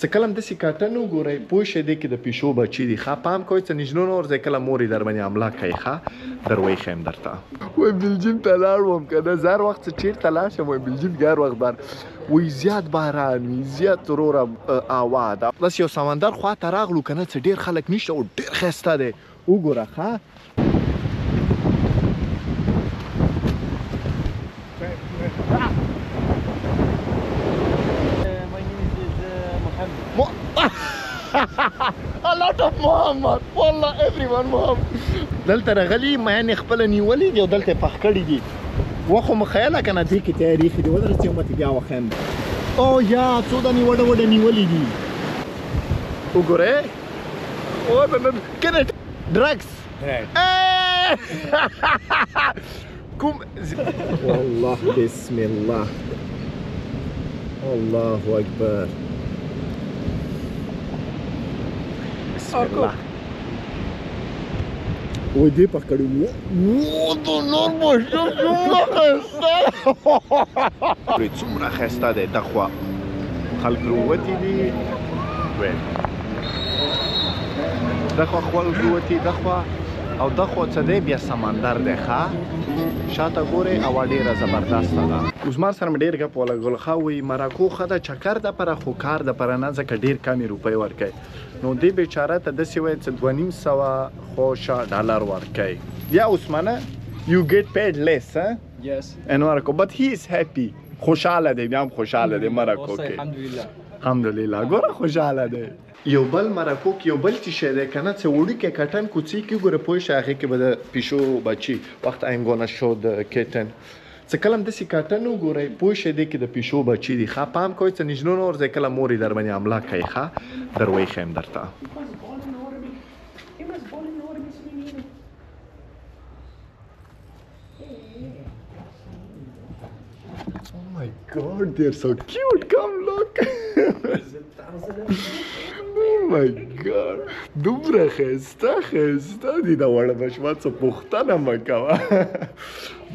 څه کله هم داسې کاټن وګورئ پوه شئ دې کې د پیشو بچي دي ښه پام کوئ څه نجلونه ورځئ کله مور یې در باندې حمله کوي ښه در ویښیم درته وایي بلجیم ته لاړ وم که نه زه هر وخت چې چېرته لاړ شم وایي بلجیم کې هر وخت وایي زیات باران وي زیات وروره هوا ده داسې یو سمندر خواته راغلو که نه څه ډېر خلک نشته او ډېر ښایسته دی وګوره ښه A lot of Muhammad والله everyone Muhammad دلته راغلي میانې خپله نیولې دي او دلته یې پخ کړي دي وخو مو خیاله که نه دې کې تیارې ایښي دي ودرسې متې بیا وښیم او یا څو دانې وډه وډه نیولې دي وګورئ کنه ډرګس کوم والله بسم الله الله اکبر بسم الله وای دې پخ کړي وو د نور ماشوم څومره ښایسته څومره ښایسته دی دا خوا خلک راووتي دي دا خوا خلک راووتي دا خوا او دا خوا څه دی بیا سمندر دی ښه شاته ګورئ هوا ډېره زبردسته ده عثمان سره مې ډېر ګپ ولګول ښه وایي مراکو ښه ده چکر دپاره خو کار دپاره نه ځکه ډېر کمې روپۍ ورکوي نو دې بیچاره ته داسې وایي چې 2500 خوشه ډالر ورکوي یا عثمانه you get paid less yes in Morocco but he is happy خوشحاله دی بیا هم خوشحاله دی مراکو کې الحمدلله ګوره خوشحاله دی یو بل مراکو کې یو بل څه شی دی که نه څه وړوکی کټن کوڅې کې ګوره پوه شئ هغې کې به د پیشو بچي وخت I'm gonna show the kitten څه کله هم داسې کاټن وګورئ پوه شئ دې کې د پیشو بچي دي ښه پام کوئ څه نجلونه ورځئ کله مور یې در باندې حمله کوي ښه در ویښیم درته Oh my god, they're so cute. Come look. Oh my god. دومره ښایسته دي دا وړه ماشومان څه پوښتنه مه کوه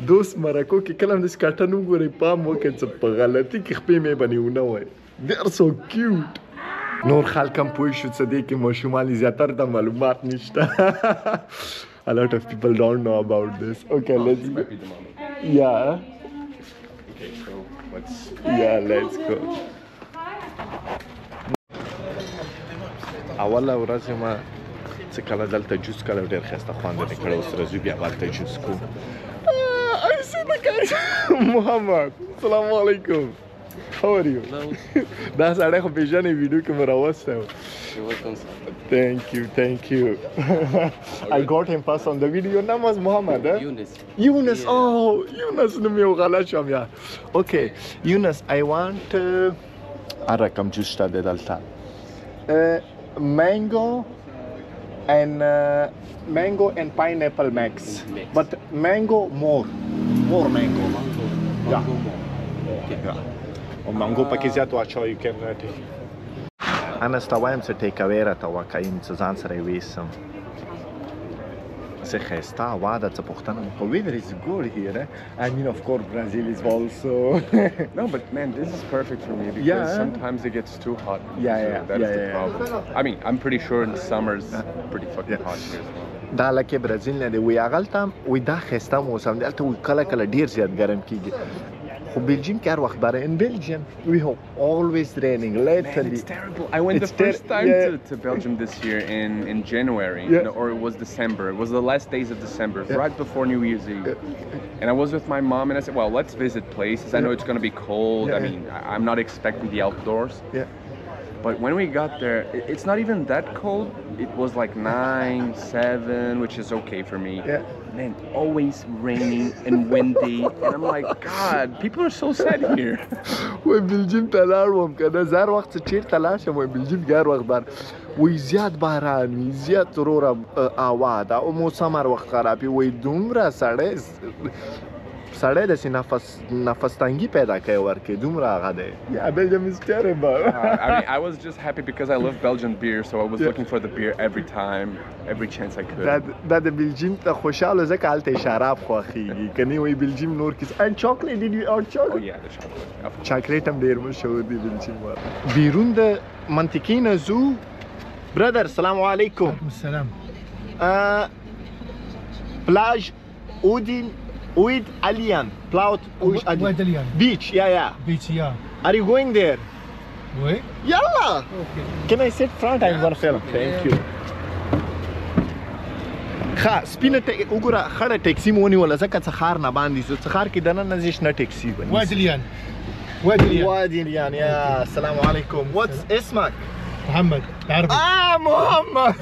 دوست مراکو کې کله هم داسې کاټن وګورئ پام وکړئ څه په غلطي کې خپې مې باندې ونه وایي they are so cute نور خلک هم پوه شو څه دی کې ماشومان زیاتره ته معلومات نشته a lot of people don't know about this okay let's go yeah yeah let's go اوله ورځ یم څه کله دلته جوس کله ډېر ښایسته خوند مې کړی اوس راځو بیا هلته جوس کوو I see the guys محمد السلام علیکم how are you دا سړی خو پېژنې ویډیو کې مې راوستی و thank you I got him first on the video your name was Muhammad Yunus oh Yunus نوم یې غلط شوم یا okay Yunus I want هر رقم جوس شته دی دلته mango and pineapple mix but mango more mango yeah او mango پکې زیات واچوه you can take انا ستا وایم څه ټیک اوی راته وکړه یم څه ځان سره یې ویسم څه ښایسته هوا ده څه پوښتنه مې کوي weather is good here I mean of course Brazil is also no but man this is perfect for me because sometimes it gets too hot that's the problem I mean I'm pretty sure in the summers pretty fucking hot here as well دا لکه برازیل نه دی وی هغلته وی دا ښایسته موسم دی هلته وی کله کله ډېر زیات ګرم کېږي خو بلجیم کې هر وخت باره in Belgium we have always raining lately man, it's terrible I went the first time to Belgium this year in January or it was December it was the last days of December right before New Year's Eve and I was with my mom and I said well let's visit places I know it's going to be cold I mean I'm not expecting the outdoors but when we got there it's not even that cold it was like 9, 7 which is okay for me man always raining and windy and I'm like god people are so sad here وای بلجیم ته لاړ وم که نه زه هر وخت چې چېرته لاړ شم وای بلجیم کې هر وخت وای زیات باران وي زیات وروره هوا ده او موسم هر وخت خراب وي وای دومره سړی سړی داسې نفس تنګي پیدا کوي ورکې دومره هغه دی. Yeah, Belgium is terrible. I mean, I was just happy because I love Belgian beer, so I was looking for the beer every time, every chance I could. دا د بلجیم ته خوشاله ځکه هلته یې شراب خوښېږي که نه وایي بلجیم نور کیس and chocolate did you order chocolate? Oh yeah, the chocolate. چاکلیټ هم ډېر مشهور دی بلجیم والا. بیرون د منطقې نه ځو برادر سلام علیکم. وعلیکم السلام. پلاژ Oud Alian. Oud Alian. Beach, yeah. Beach, yeah. Are you going there? Oui. Yalla! Okay. Can I sit front? I'm gonna film. Thank you. ښه سپینه وګوره خړه ټیکسي مو ونیوله ځکه څخار نه باندې ځو څخار کې دننه ځې شنه ټیکسي ونیسو. وادي اليان. وادي اليان يا السلام عليكم. What's اسمك؟ محمد تعرف. محمد.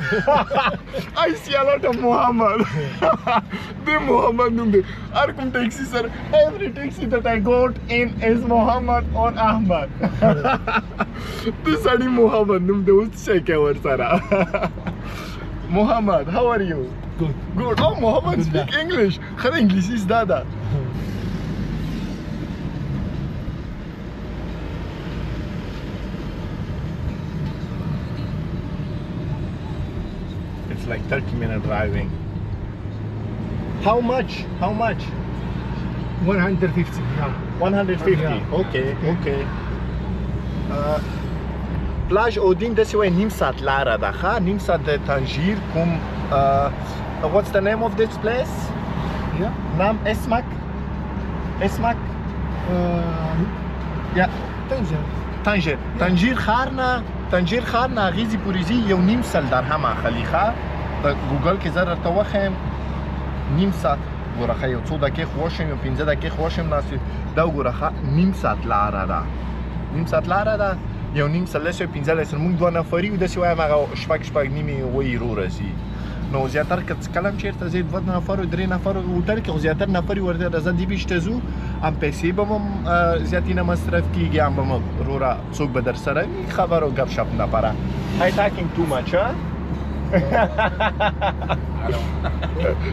I see a lot of Muhammad. The Muhammad نوم دی. هر کوم ټیکسي سره every taxi that I got in is Muhammad or Ahmad. د سړي محمد نوم دی اوس څه کوي ورسره. Muhammad, how are you? Good. Good. Oh, Muhammad speak English. خره انګلیسي زده ده. It's like 30-minute driving. How much? 150. Yeah. 150. Yeah. Okay. پلاژ اودین داسې وایي نیم ساعت لاره ده ښه نیم ساعت د تنجیر کوم what's the name of this place? Yeah. نام اسمک یا تنجیر ښار نه اغیزې پورې ځي یو نیم سل درهم اخلي ښه په ګوګل کې زه درته وښیم نیم ساعت ګوره ښه یو څو دقیقې خو وشم یو 15 دقیقې خو وشم ناست دا وګوره ښه نیم ساعت لاره ده یو نیم سل لسو 15 سره موږ 2 نفري یو داسې وایم هغه شپږ نیمې وایي رو راځي نو زیاتر که کله هم چېرته ځې 2 نفرو 3 نفرو هوټل کې خو زیاتر نفري ورته راځه دې بیچ ته ځو هم پیسې به هم زیاتې نه مصرف کېږي هم به م وروره څوک به در سره وي خبر او ګپ شپ لپاره I talking too much huh?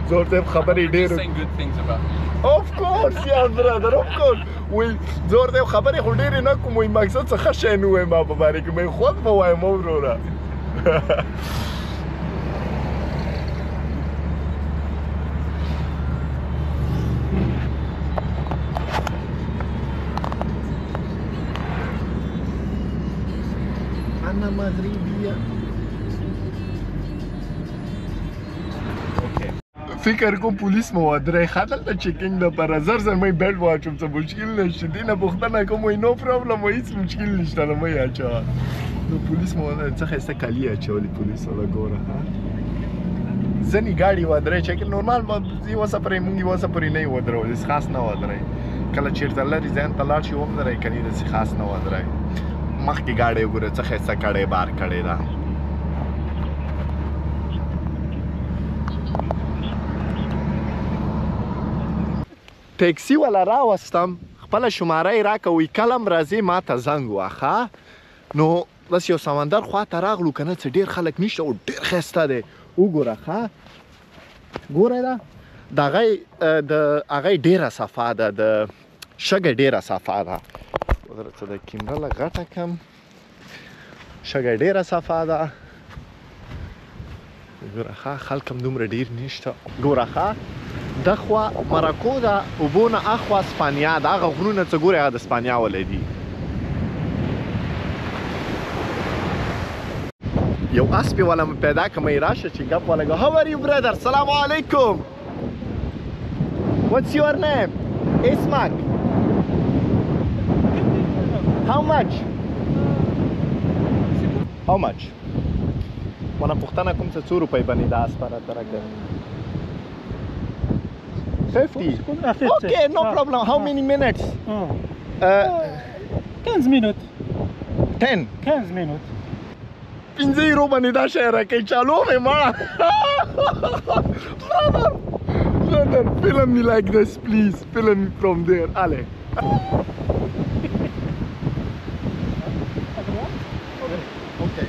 زه ورته خبرې ډېر Saying good things about me. Of course, yeah, brother, of course. وایي زه ورته خبرې خو ډېرې نه کوم وایي مقصد څه ښه شی نه وایم ما په باره کې مې خود به وایم وروره أنا مغربية. فکر کوم پولیس مو ودرې خاطر ته چیکینګ لپاره زر مې بیلټ واچوم څه مشکل نشته دینه پوښتنه کوم وای نو پرابلم وای هیڅ مشکل نشته نه مې اچا نو پولیس مو څه خسته کالی اچولې پولیس ولا ګوره ها ځنی ګاډي ودرې چې نورمال یو سفرې مونږ یو سفرې نه ودرو هیڅ خاص نه ودرې کله چیرته لري ځان ته لاړ شي وم درې کني د خاص نه ودرې مخکې ګاډي وګوره څه خسته کړي بار کړي دا ټیکسي والا راوستم خپله شماره یې راکړه وایي کله هم راځې ما ته زنګ واخه نو بس یو سمندر خواته راغلو که نه څه ډېر خلک نشته او ډېر ښایسته دی وګوره ښه ګوره ده د هغه ډېره صفا ده د شګه ډېره صفا ده درته د کیمره له غټه کم شګه ډېره صفا ده ګوره ښه خلک هم دومره ډېر نشته ګوره ښه دخوا مراکو ده اوبو نه اخوا سپانیا ده هغه غرونه څه ګورې هغه د سپانیا ولی دي یو اسپې والا مې پیدا کړم یې راشه چې ګپ والا How are you brother? سلام علیکم What's your name? اسمک How much? مانه پوښتنه کوم څه 2 روپۍ باندې دا اسپه راته راکړه 50. Okay, no problem. How many minutes? 15 minutes. 10. 15 minutes. 15 euro باندې دا شی راکوي چالو مې مړه brother film me like this please film me from there ale okay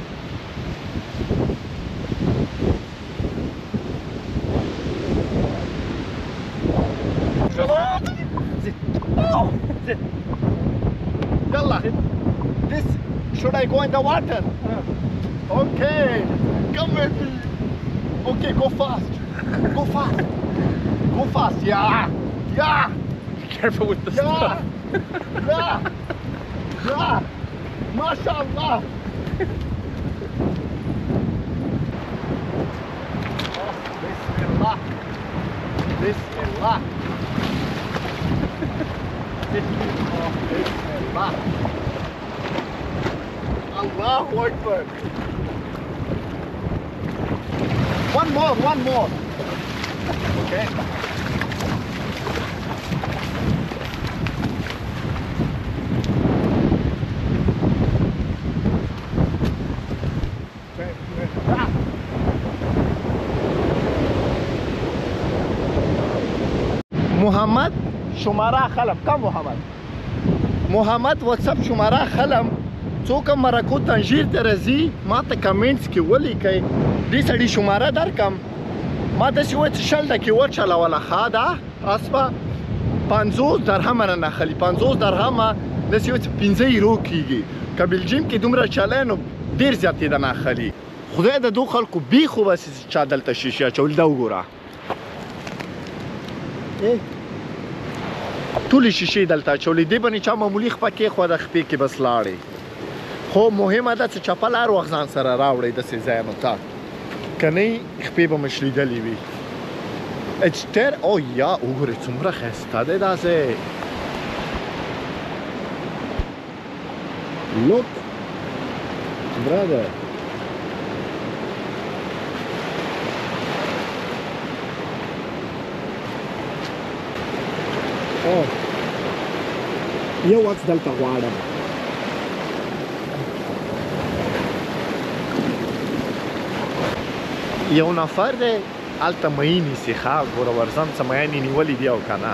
I go in the water? Okay. Come with me. Okay, go fast. Go fast. Go fast. Yeah. Yeah. Be careful with the Yeah. stuff. Yeah. Yeah. MashaAllah. Oh, Bismillah. Bismillah. Bismillah. Allahu Akbar. One more. Okay. محمد شماره خلم کم محمد واتساپ شماره خلم څوک مرکو تنجیر ته راځي ما ته کمنټس کې ولیکئ دې سړي شماره درکم ما داسې وایي چې شل دقیقې وچلوله ښه ده اسپه 50 درهمه نه نخلي 50 درهمه داسې وایي چې 15 یورو کېږي که بلجیم کې دومره چلی نو ډېر زیات یې د نخلي خدای د دو خلکو بیخو بس چا دلته شیشې اچول دا وګوره ټولې شیشې دلته اچولې دې باندې چا معمولي خپه کېښوده خپې کې بس لاړې خو مهمه ده چې چپل هر وخت ځان سره راوړئ داسې ځایونو ته که نه خپې به مو شلیدلې وي او یا وګورئ څومره ښایسته دی دا ځای Look, brother. Oh, یو وخت دلته غواړم یو نفر دی هلته مهی نیسي ښه ګوره ورځم څه میین یې نیولي دي او که نه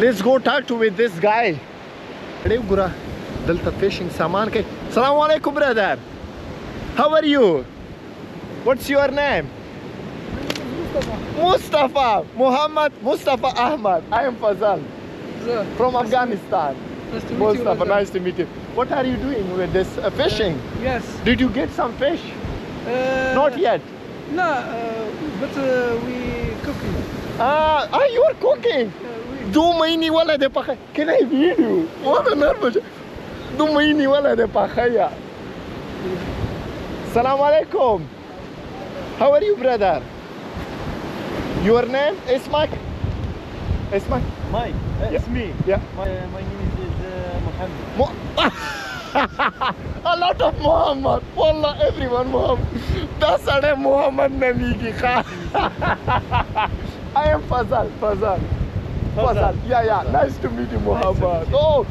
Let's go talk to with this guy ګوره دلته فیشنګ سامان کوي السلام علیکم brother How are you? What's your name? Mustafa Muhammad Mustafa Ahmad I am Fazal from Afghanistan Nice to meet Mustafa, you. nice to meet you. What are you doing with this fishing? Yes. Did you get some fish? Not yet. No, but we cooking. You are cooking. دو مهینې ولا د پخه Can I video? What an nervous. دو مهینې ولا د پخه یا Salam alaikum. How are you, brother? Your name Ismak? Ismak? Mike, it's me. Yeah. My name is Mohammed. A lot of Muhammad. Wallah, everyone Muhammad. That's a Muhammad Namiki. I am Fazal. Yeah. Nice to meet you, Muhammad. Oh,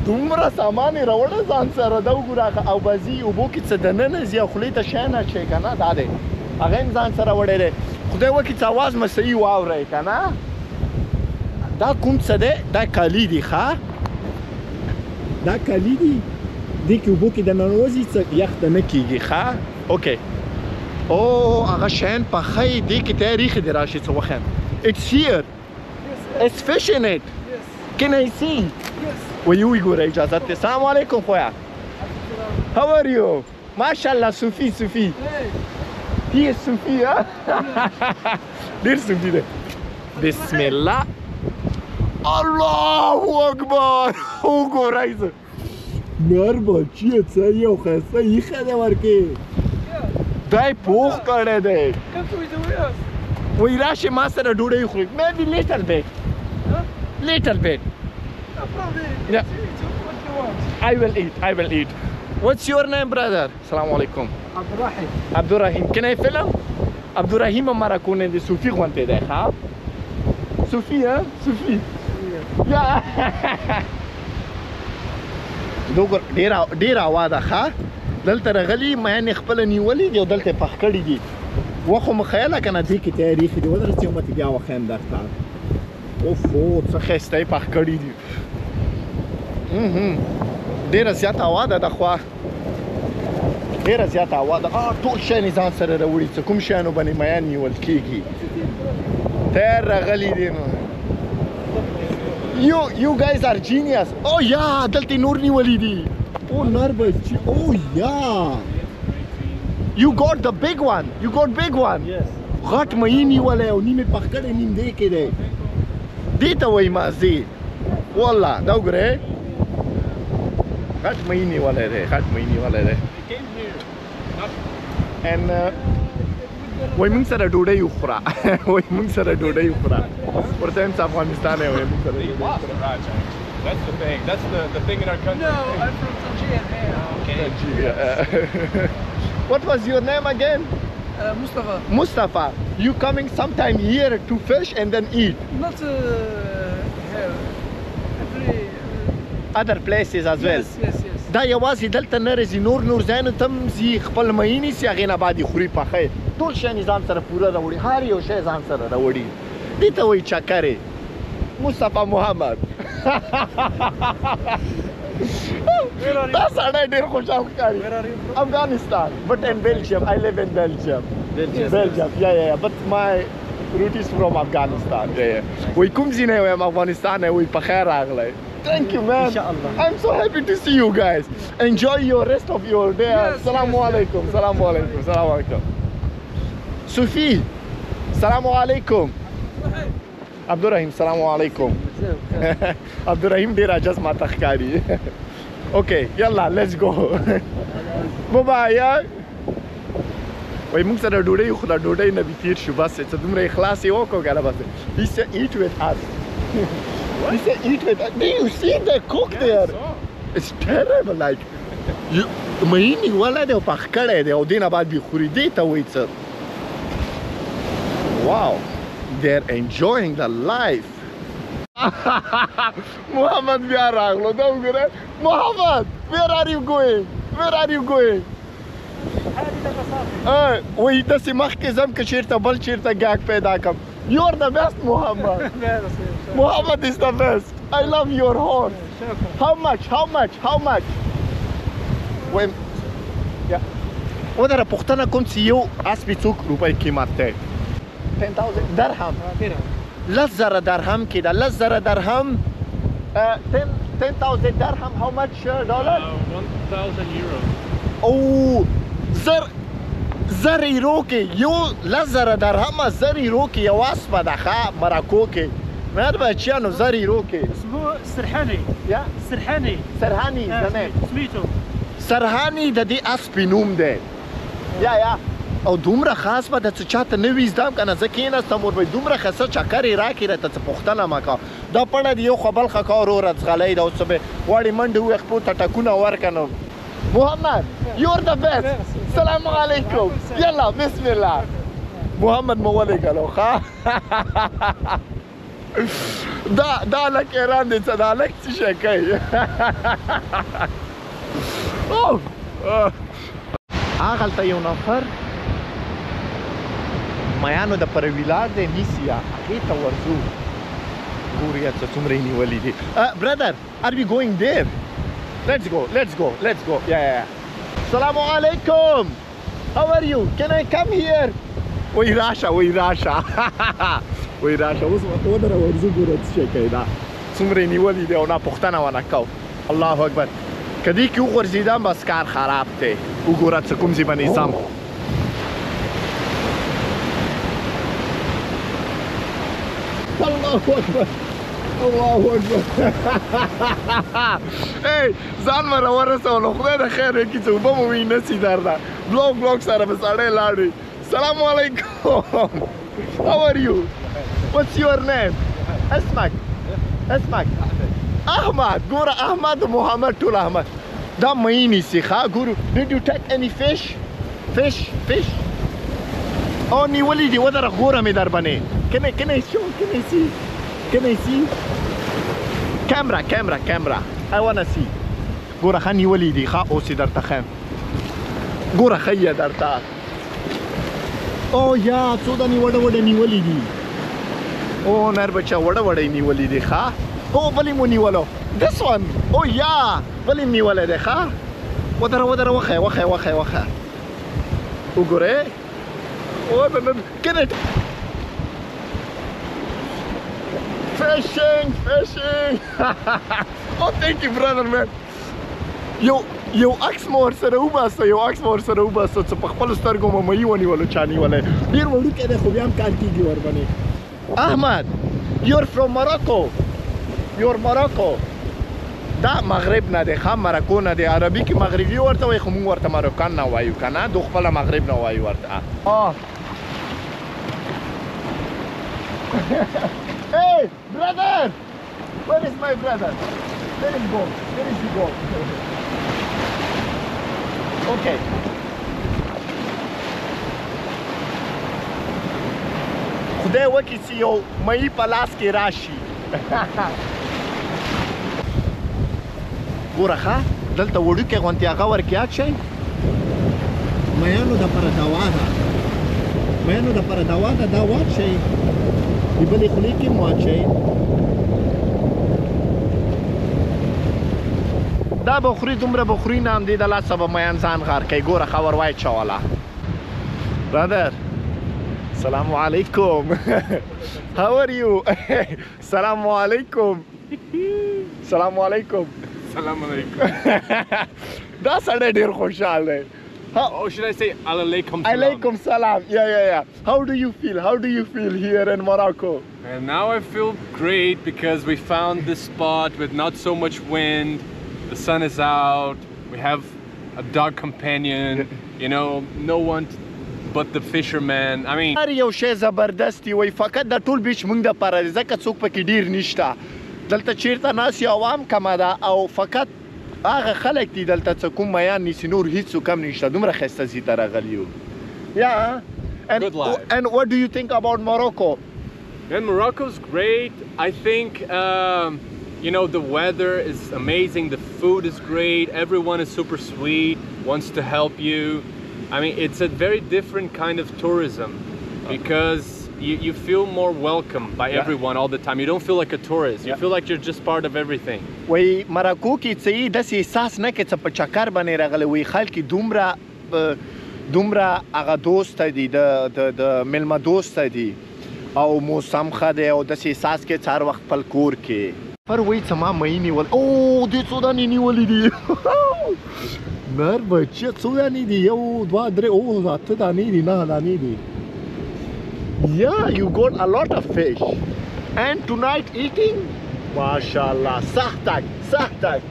دومره سامان یې راوړه ځان سره دا وګوره او بځي اوبو کې څه دننه ځي او خولې ته شی نه اچوي که نه دا دی هغه یې ځان سره وړی دی خدای وکړي چې اواز مې صحیح واورئ که نه دا کوم څه دی دا کالي دي ښه دا کالي دي دې کې اوبو کې دننوځي څه یخ ته نه کېږي ښه اوکې او هغه شیان پخه یې دې کې ته یې ریښې دې راشي څه وښیم It's here. It's fish in it. Yes. Can I see? Yes. وی وګوره اجازه ته السلام علیکم خویا How are you? ماشاءالله صوفي Hey. He is صوفي ها ډېر صوفي دی بسم الله الله اکبر وګورئ زه نر بچیه څه یو ښایسته ایښی دی ورکې دا یې پوخ کړی دی Come to eat with us. وایي راشئ ما سره ډوډۍ وخورئ Maybe little bit. Huh? Little bit. No problem. Yeah. Eat what you want. I will eat. What's your name, brother? Assalamu alaikum. Abdurrahim. Abdurrahim. Can I film? Abdurrahim Marakune de Sufi Guante de ha? Sufi, huh? Sufi. Yeah. دوګر ډیر اواده ښه دلته راغلي مې خپل نیولې دی او دلته پخ کړی دي وخو مخیله کنه دې کې تاریخ دی ودرته یو مت بیا وخم درته اوف څه ښایسته یې پخ کړی دي ډیره زیاته اواده ده خو ډیره زیاته اواده ټول شی یې ځان سره راوړي څه کوم شیانو باندې میان نیول کېږي تیار راغلي دي نو You guys are genius. Oh yeah, دلته نور نیولې دي. Oh نربس. Oh yeah. You got the big one. You got big one. Yes. غټ مې نیولې او نیمه پخکړې نیم دې کې دی. دې ته وایي مازی. والله دا وګوره. غټ مې نیولې دی. غټ مې نیولې دی. And وای موږ سره ډوډۍ وخوره. وای موږ سره ډوډۍ وخوره. ورته هم افغانستان یې وای موږ سره ډوډۍ وخوره. That's the thing. That's the thing in our country. No, I'm from Tangier. Okay. What was your name again? Mustafa. Mustafa. You coming sometime here to fish and then eat? Not here. Every. Other places as well. Yes. دا یوازې دلته نه راځي نور ځایونو ته هم ځي خپل مهین نیسي هغې نه بعد یې خوري پخی ټول شیان یې ځان سره پوره راوړي هر یو شی ځان سره راوړي دې ته وایي چکرې مصطفی محمد دا سړی ډېر خوشحال ښکاري افغانستان but in Belgium I live in Belgium yeah but my root is from Afghanistan وایي کوم ځای نه وایم افغانستان نه وایي په خیر راغلی Thank you, man. Inshallah. I'm so happy to see you guys. Enjoy your rest of your day. Assalamu alaikum. Assalamu alaikum. Assalamu alaikum. Sophie. Assalamu alaikum. Abdurrahim. Assalamu alaikum. Abdurrahim dera just mata khari. Okay, yalla, let's go. Bye bye. وای موږ سره ډوډۍ خو دا ډوډۍ نه بي تیر شو بس څه دومره اخلاص یې وکړو کنه بس he said eat with us. He said eat with us. Do you see the cook there? It's terrible like مهینی ولا دی او پخ کړی دی او دې نه بعد بې خوري دې ته وایي څه wow they're enjoying the life. محمد بیا راغلو دا وګوره محمد where are you going وایي داسې مخکې ځم که چېرته بل چېرته ګاګ پیدا کړم you're the best محمد Muhammad is the best. I love your horse. How much? When yeah. ودره پختنه کوم چې یو اسبی څوک روپۍ قیمت دی 10,000 درهم 10,000 درهم کې ده 10,000 درهم 10,000 درهم how much dollar 1,000 euros. او زر ایرو کې یو 10,000 درهم زر ایرو کې یو اسبه ده ښه مراکو کې مهر بچیانو زر ایرو کې اسمه سرحاني. یا سرحاني زنه سميتو سرحاني د دې اسپې نوم دی یا او دومره خاص به د څه چاته نه وي زده که نه زه کېناستم وربه دومره ښه څه چکر یې راکړي راته څه پوښتنه مه کوه دا پړه د یو خوا بل ښه کوه وروره ځغلی ده اوس به غواړي منډې ووایي خپلو ته ټکونه ورکړه نو محمد you're the best سلام علیکم یلا بسم الله محمد مو ولېږلو ښه دا لک ایران دی څه دا لک څه شی کوي هغلته یو نفر میانو د پر ویلار دی نیسي هغې ته ورځو ګورې څه څومره یې نیولي دي brother are we going there let's go yeah السلام علیکم how are you can I come here وایي راشه اوس ودره ورځو ګوره څه شی کوي دا څومره یې نیولي دی او نه پوښتنه ونه کو الله اکبر که دې کې وغورځېدم بس کار خراب دی وګوره څه کوم ځای باندې ځم الله اکبر ځان مې راورسولو خدای د خیر وکړي چې اوبه مو وي نسي درنه بلاک سره به سړی لاړ وي السلام علیکم how are you what's your name اسمک احمد ګوره احمد محمد ټول احمد دا مې نیسي ښه ګورو did you take any fish او نیولي دي ودره ګوره مې در باندې can I see camera I wanna see ګوره ښه نیولي دي ښه اوس یې درته ښیم ګوره ښه یې درته او یا څو دانې وډه نیولي دي او نر بچه وډه نیولي دي ښه او بلې مو نیولو this one او یا بلې مې نیولی دی ښه ودره وښیه وګورئ Fishing, fishing. Oh, thank you, brother, man. یو عکس مو ورسره وباسه یو عکس مو ورسره وباسه چې په خپلو سترګو مو مهي ونیولو چا نیولی ډېر وړوکی دی خو بیا هم کار کېږي ورباندې احمد یور فرام مراکو یور مراکو دا مغرب نه دی ښه مراکو نه دی عربي کې مغربي ورته وایي خو موږ ورته مراکان نه وایو که نه دو خپله مغرب نه وایو ورته Hey, brother! Where is my brother? Let him go. Where is he go? Okay. خدای وکړي چې یو مهي په لاس کې راشي ګوره ښه دلته وړوکی غوندې هغه ورکې اچئ میانو دپاره دوا ده میانو دپاره دوا ده دا واچئ د بلې خولې کې هم واچئ دا به خوري دومره به خوري نه همدې د لاسه به میان ځان غار کوي ګوره ښه ور واچوله برادر السلام علیکم How are you? السلام علیکم السلام علیکم Salam alaikum. دا سړی ډېر خوشحال دی Oh, should I say alaikum salam? Alaikum salam. Yeah. How do you feel? How do you feel here in Morocco? And now I feel great because we found this spot with not so much wind. The sun is out. We have a dog companion. You know, no one but the fisherman. I mean, هر یو شی زبردستی وای فقط د ټول بیچ موږ دپاره دی ځکه څوک پکې ډېر نشته دلته چیرته ناست یو عوام کمه ده او فقط هغه خلک دي دلته چې کوم میان نیسي نور هیڅوک هم نشته دومره ښایسته ځي ته راغلي یو Good life. And what do you think about Morocco? And Morocco's great. I think, you know, the weather is amazing. The food is great. Everyone is super sweet, wants to help you. I mean, it's a very different kind of tourism because you feel more welcome by everyone all the time. You don't feel like a tourist. You feel like you're just part of everything. وای مراکو کې څه یې داسې احساس نه کې چې په چکر باندې راغلی وای خلک دومره هغه دوسته دي د میلمه دوسته دي او موسم ښه دی او داسې احساس کې چې هر وخت خپل کور کې پر وایي چې ما مهي نیول او دې څو دانې نیولي دي نر بچیه څو دانې دي یو دوه درې او اته دانې دي نه دانې دي Yeah, you got a lot of fish. And tonight eating? MashaAllah. Sahtak.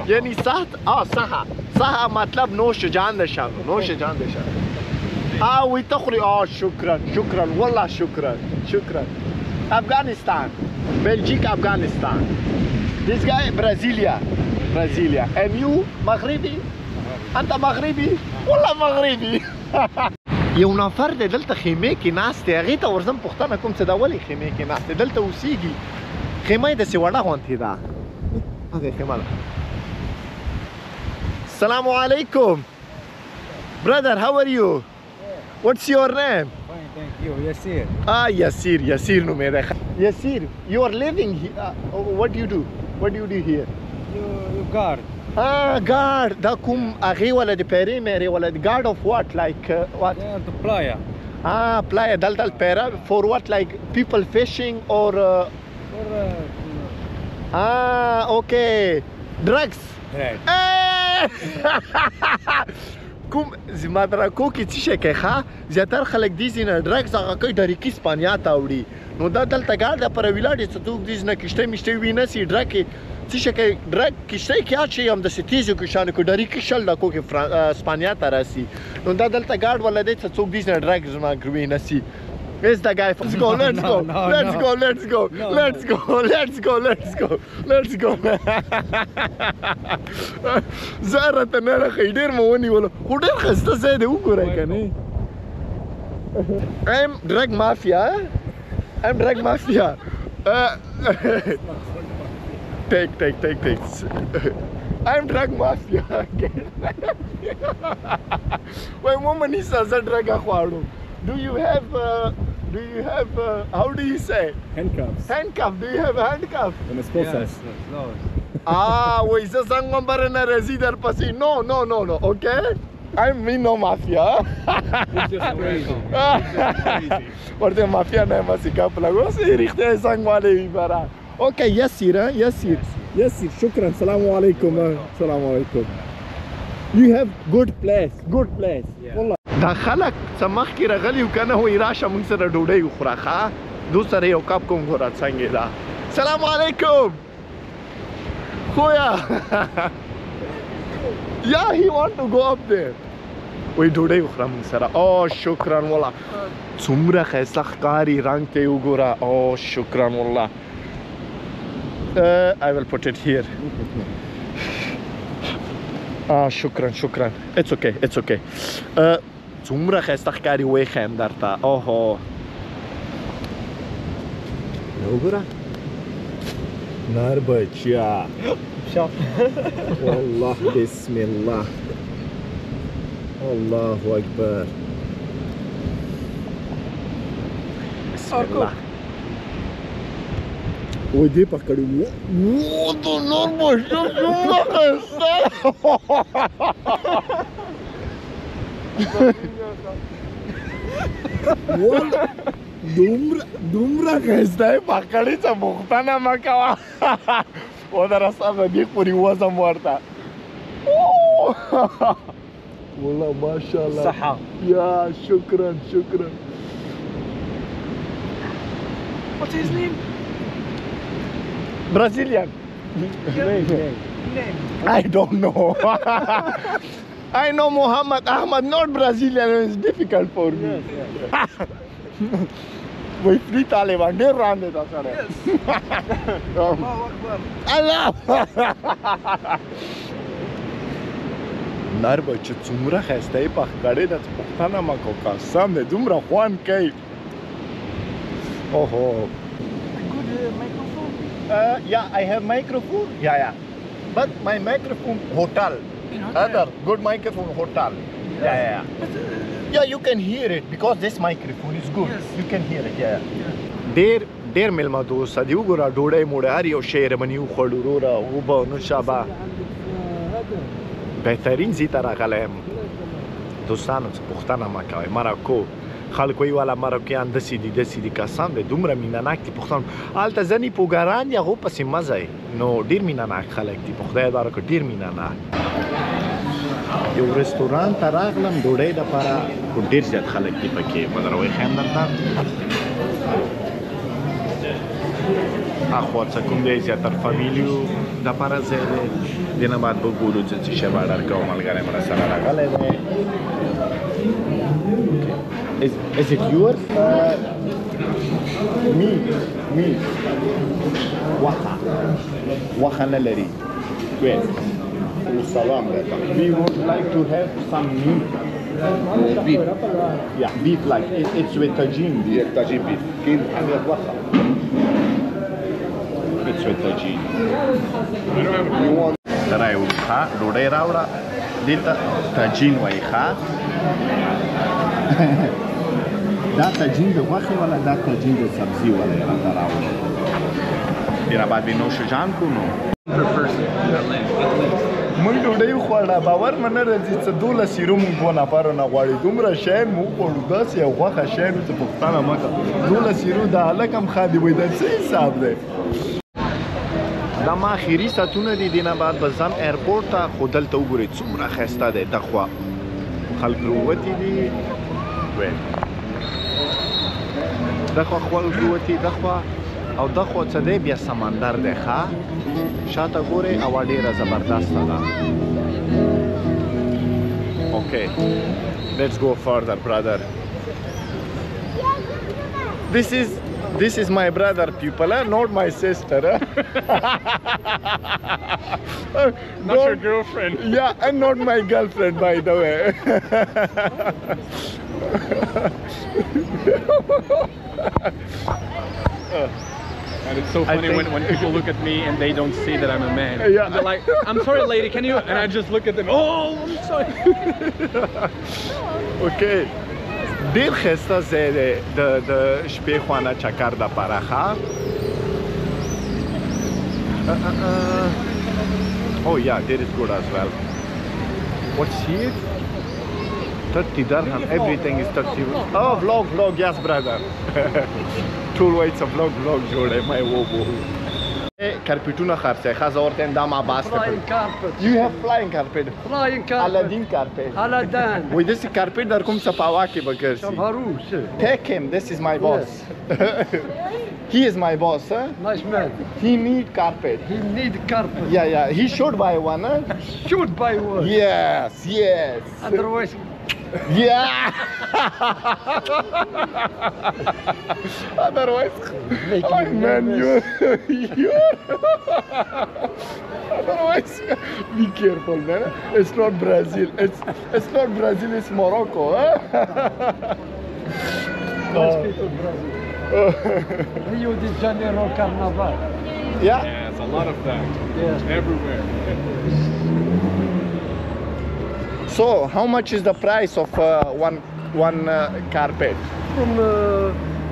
Yani saha. Saha matlab nosh jaan dashan. Nosh jaan dashan. We takhri. Shukran. Wallah shukran. Afghanistan. Belgique, Afghanistan. This guy, Brasilia. And you, Maghribi? Anta Maghribi? Wallah Maghribi. یو نفر دی دلته خیمې کې ناست دی هغې ته ورځم پوښتنه کوم چې دا ولې خیمې کې ناست دی دلته اوسېږي خیمه یې داسې وړه غوندې ده هغې خیمه ده السلام علیکم brother how are you what's your name Fine, thank you. Yasir. Yasir نومېده Yasir you are living here what do you do here You guard. guard دا کوم هغې ولا د پیرې مېرې ولا د guard of what like what Yeah, the playa. playa دلته پیره for what like people fishing or okay drugs Right. کوم زما مراکو کې څه شی کوي ښه زیاتره خلک دې ځای نه ډرګس هغه کوي ډریکي سپانیا ته وړي نو دا دلته ګارډ دپاره ولاړ چې څوک دې نه کښتۍ مشتۍ وینسي ډرګ کې څه شی کوي ډرګ کښتۍ کې اچوي همداسې تیزو کښانو کې ډریکي شل دقیقو کې سپانیا ته راسي نو دا دلته ګارډ والا دی چې څوک دې نه ډرګ زما وینسي Where's the guy? Let's go. Let's go. زهره ته نه راښیي ډېر مو ونیولو خو ډېر ښایسته ځای دی وګورئ که نه I'm drug mafia. Take. I'm drug mafia. وای مو نیسه زه ډرګه خواړم Do you have how do you say? Handcuffs. Do you have handcuff? En esposas. وای زه څنګه برنه راځي در پسې No, okay? I'm no mafia. It's just crazy. ورته مافیا نه ماسي کاپ لګو سي رښتیا څنګه والے وی برا Okay, يسير ها يسير يسير شكرا السلام عليكم السلام عليكم. You have good place والله. دا خلک سمخ کې راغلی کنه وای راشه موږ سره ډوډۍ وخوره ښه دو سره یو کپ کوم غوړه څنګه دا سلام علیکم خویا Yeah, he want to go up there. وای ډوډۍ وخوره موږ سره او شکرا والله څومره ښایسته ښکاري رنګ ته یې وګوره او شکرا والله I will put it here. شکرا It's okay څومره ښایسته ښکاري وایي ښیم درته اوهو وګوره نر بچیا والله بسم الله الله اکبر بسم الله وای دې پکړی وو تو نور بچیا څومره ښایسته دومره ښایسته یې پکړی څه پوښتنه مه کوه و در اصلا به بیخ پوری وزم ورته والله ماشاءالله صحة یا شکرا What's his name? Brazilian Name. I don't know I know Muhammad Ahmad not Brazilian it's difficult for me وای فری طالبان ډېر ران دی دا سړی الله نر بچه څومره ښایسته یې پخکړې ده څه پوښتنه مه کوه قسم دی دومره خوند کوي اوهو Good microphone. Yeah, I have microphone. Yeah. But my microphone hotel. Other good microphone hotel. Yeah. Yeah, you can hear it because this microphone is good. Yes. You can hear it. Yeah. ډېر مېلمه دوسته دي وګوره ډوډۍ موډۍ هر یو شی رمني وخوړ وروره اوبه نوشابه بهترین ځای ته راغلی یم دوستانو څه پوښتنه مه کوئ مراکو خلک وایي والا مراکیان داسې دي قسم دی دومره مینهناک دي پښتانه هلته ځنې پوګران دي هغو پسې مزه یې نو ډېر مینهناک خلک دي په خدای داره که ډېر مینهناک یو رستوران ته راغلم ډوډۍ دپاره خو ډېر زیات خلک دي پکې به در وښیم درته اخوا څه کوم دی زیاتر فامیلیو دپاره ځای دی دې نه بعد به ګورو چې څه شی به اډر کوو ملګری مې راسره راغلی دی Is it yours? Meat. Waha ne lari. Well, salam alaikum. We would like to have some meat. Beef. Yeah, beef like it's with tagine. Yeah, tagine beef. Kin hamir waha. It's with tagine. You want? Darai ukha, dodai raura. Dita tagine waiha. دا تجین د غوښې والا دا تجین د سبزي والا یې راته راوړل ډېره بعد به نوش جان کو نو موږ ډوډۍ وخوړه باور مې نه راځي څه 12 سیرو موږ 2 نفرو نه غواړي دومره شی مو وخوړو داسې یو غوښه شی نو څه پوښتنه مه کوه 12 سیرو دا هلک هم ښه دی وایي دا څه حساب دی دا ما اخري ساعتونه دي دې نه بعد به ځم ایرپورټ ته خو دلته وګورئ څومره ښایسته دی دخوا خلک راووتي دي دخوا خلک راووتي دخوا او دخوا څه دی بیا سمندر دی ښه شاته ګورئ هوا ډېره زبردسته ده Okay, let's go further, brother. This is my brother, people, not my sister. Not your girlfriend. Yeah, and not my girlfriend, by the way. And it's so funny when people look at me and they don't see that I'm a man. Yeah. And they're like, I'm sorry, lady, can you? And I just look at them, oh, I'm sorry. Okay. ډېر ښایسته ځای دی د شپې خوانه چکر دپاره ښه Oh yeah, there is good as well. What's here? 30 dirham, everything is 30. Oh, vlog, yes brother. ټول وایي څه vlog جوړی ما یې وبو کارپټونه خرڅه خزه ورته دا ما باس Flying carpet. You have flying carpet. Flying carpet. Aladdin carpet. Aladdin. With this carpet در کوم صفاوا کې بګرځي. Shabarouche. Take him. This is my boss. He is my boss, huh? Nice man. He need carpet. He need carpet. Yeah. He should buy one, huh? Shoot by one. Yes. Otherwise, Yeah. Otherwise, oh man, you. Otherwise, be careful, man. It's not Brazil. It's not Brazil. It's Morocco, huh? nice people, Brazil. Rio de Janeiro Carnaval. Yeah. Yeah, it's a lot of that. Yes. Everywhere. So, how much is the price of one carpet?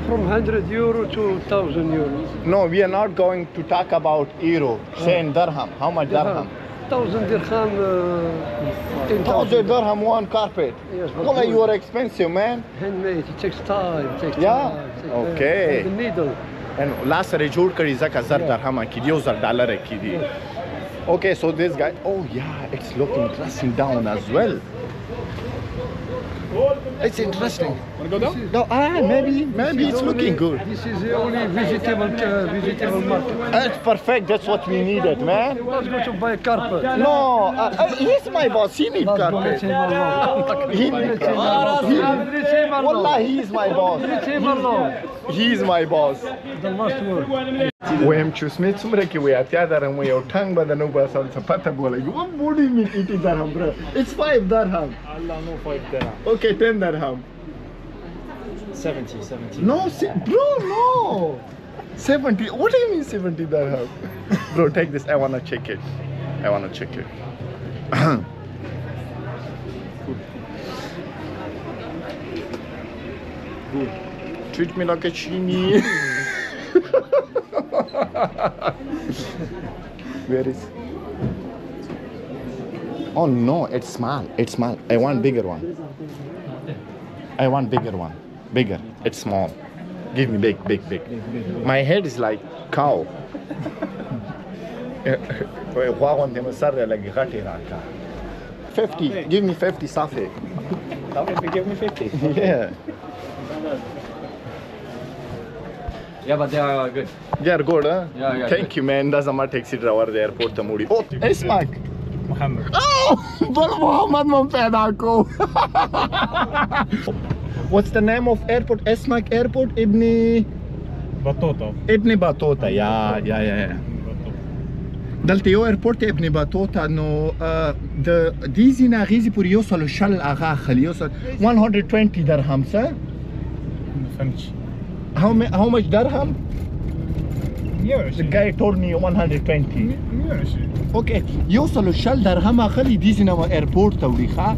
From 100 euro to 1,000 euros. No, we are not going to talk about euro. Say in dirham. How much dirham? 1,000 dirham. 1,000 dirham one carpet. Yes, but Well, good. you are expensive, man. Handmade. It takes time. Yeah? Takes Okay. And the needle. And last سره جوړ کړی ځکه زر درهم کې دی او زر ډالر کې دی. Okay, so this guy, oh yeah, it's looking interesting down as well. It's interesting. Wanna go down? No, maybe it's looking good. This is the only vegetable market. It's perfect. That's what we needed, man. Let's go to buy carpet. No, he's my boss. He needs carpet. He needs carpet. Wallah, he is my boss. He is my boss. The last word. ویم چې سمې څومره کې وي اتیا درهم وي او ټنګ به د نو باسم څه پته بولګي what do you mean 80 dirham bro it's 5 dirham Allah, no 5 dirham. okay 10 dirham 70. no bro no 70 what do you mean 70 dirham bro take this I want to check it good treat me like a chini Where is? Oh no, it's small. I want bigger one. Bigger. It's small. Give me big. My head is like cow. 50. Give me 50 Safi. Give me 50. Yeah. Yeah, but they are good. They are good, huh? Yeah, Thank you, man. That's my taxi driver at the airport. Oh, Ismak. Muhammad. Oh, but Muhammad Mampedako. What's the name of airport? Ismak Airport, Ibn Battuta. Yeah. دلته یو اirport ابن بطوطه نو د دې ځینه غیزي پورې یو سل شل هغه خلی یو سل 120 درهم څه how much dirham 120. the guy told me 120 okay یو سل شل درهم خلی دې ځینه اirport ته وړي ښه